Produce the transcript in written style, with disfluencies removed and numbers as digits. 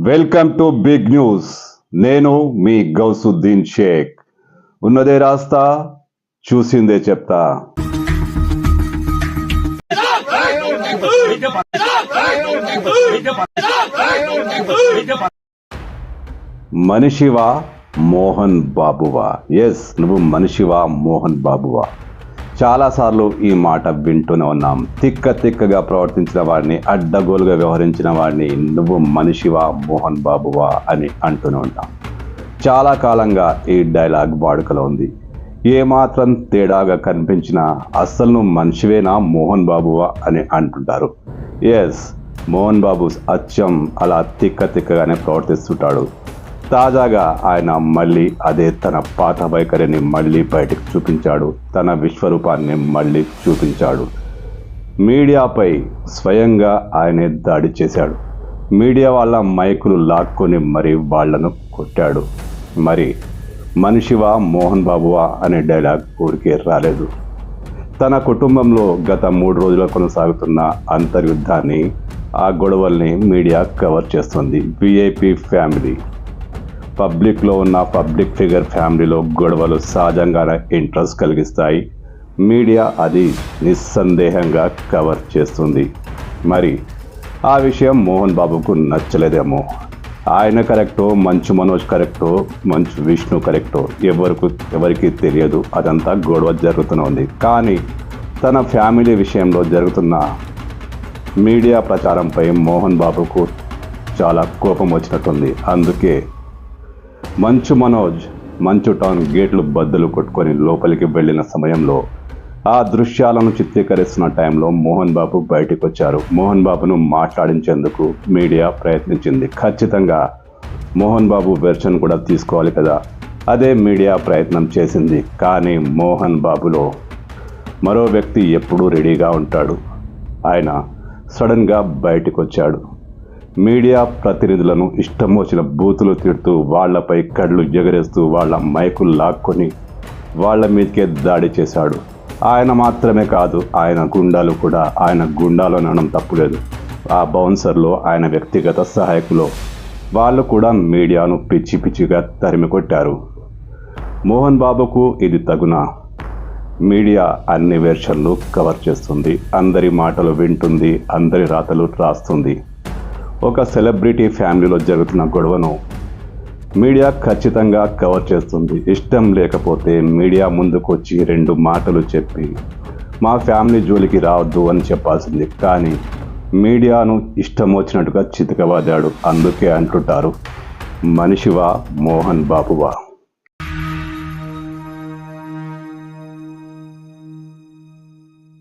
Welcome to big news. నేను మీ గౌసుద్దీన్ షేక్. ఉన్నదే రాస్తా, చూసిందే చెప్తా. మనిషివా మోహన్ బాబువా? ఎస్, నువ్వు మనిషివా మోహన్ బాబువా? చాలాసార్లు ఈ మాట వింటూనే ఉన్నాం. తిక్కగా ప్రవర్తించిన వాడిని, అడ్డగోలుగా వ్యవహరించిన వాడిని నువ్వు మనిషివా మోహన్ బాబువా అని అంటూనే ఉంటాం. చాలా కాలంగా ఈ డైలాగ్ వాడుకలో ఉంది. ఏమాత్రం తేడాగా కనిపించినా అస్సలు నువ్వు మనిషివేనా మోహన్ బాబువా అని అంటుంటారు. ఎస్, మోహన్ బాబు అచ్చం అలా తిక్కగానే ప్రవర్తిస్తుంటాడు. తాజాగా ఆయన మళ్ళీ అదే తన పాత వైఖరిని మళ్ళీ బయటకు చూపించాడు. తన విశ్వరూపాన్ని మళ్ళీ చూపించాడు. మీడియాపై స్వయంగా ఆయనే దాడి చేశాడు. మీడియా వాళ్ళ మైకులు లాక్కొని మరి వాళ్లను కొట్టాడు. మరి మనిషివా మోహన్ బాబువా అనే డైలాగ్ ఊరికే రాలేదు. తన కుటుంబంలో గత 3 రోజులు కొనసాగుతున్న అంతర్యుద్ధాన్ని, ఆ గొడవల్ని మీడియా కవర్ చేస్తుంది. విఐపి ఫ్యామిలీ, పబ్లిక్లో ఉన్న పబ్లిక్ ఫిగర్ ఫ్యామిలీలో గొడవలు సహజంగానే ఇంట్రెస్ట్ కలిగిస్తాయి. మీడియా అది నిస్సందేహంగా కవర్ చేస్తుంది. మరి ఆ విషయం మోహన్ బాబుకు నచ్చలేదేమో. ఆయన కరెక్టో, మంచు మనోజ్ కరెక్టో, మంచు విష్ణు కరెక్టో ఎవరికి తెలియదు. అదంతా గొడవ జరుగుతూనే ఉంది. కానీ తన ఫ్యామిలీ విషయంలో జరుగుతున్న మీడియా ప్రచారంపై మోహన్ బాబుకు చాలా కోపం వచ్చినట్టుంది. అందుకే మంచు మనోజ్ మంచు టౌన్ గేట్లు బద్దలు కొట్టుకొని లోపలికి వెళ్ళిన సమయంలో, ఆ దృశ్యాలను చిత్రీకరిస్తున్న టైంలో మోహన్ బాబు బయటకు వచ్చారు. మోహన్ బాబును మాట్లాడించేందుకు మీడియా ప్రయత్నించింది. ఖచ్చితంగా మోహన్ బాబు వెర్షన్ కూడా తీసుకోవాలి కదా, అదే మీడియా ప్రయత్నం చేసింది. కానీ మోహన్ బాబులో మరో వ్యక్తి ఎప్పుడూ రెడీగా ఉంటాడు. ఆయన సడన్గా బయటకు వచ్చాడు. మీడియా ప్రతినిధులను ఇష్టం వచ్చిన బూతులు తిడుతూ, వాళ్లపై కళ్ళు ఎగరేస్తూ, వాళ్ళ మైకులు లాక్కొని వాళ్ళ మీదకే దాడి చేశాడు. ఆయన మాత్రమే కాదు, ఆయన గుండాలు కూడా. ఆయన గుండాలు అనడం తప్పులేదు. ఆ బౌన్సర్లో ఆయన వ్యక్తిగత సహాయకులు వాళ్ళు కూడా మీడియాను పిచ్చిగా తరిమి కొట్టారు. మోహన్ బాబుకు ఇది తగునా? మీడియా అన్ని వెర్షన్లు కవర్ చేస్తుంది, అందరి మాటలు వింటుంది, అందరి రాతలు రాస్తుంది. ఒక సెలబ్రిటీ ఫ్యామిలీలో జరుగుతున్న గొడవను మీడియా ఖచ్చితంగా కవర్ చేస్తుంది. ఇష్టం లేకపోతే మీడియా ముందుకు వచ్చి 2 మాటలు చెప్పి మా ఫ్యామిలీ జోలికి రావద్దు అని చెప్పాల్సింది. కానీ మీడియాను ఇష్టం వచ్చినట్టుగా చితకవాదాడు. అందుకే అంటుంటారు, మనిషివా మోహన్ బాబువా?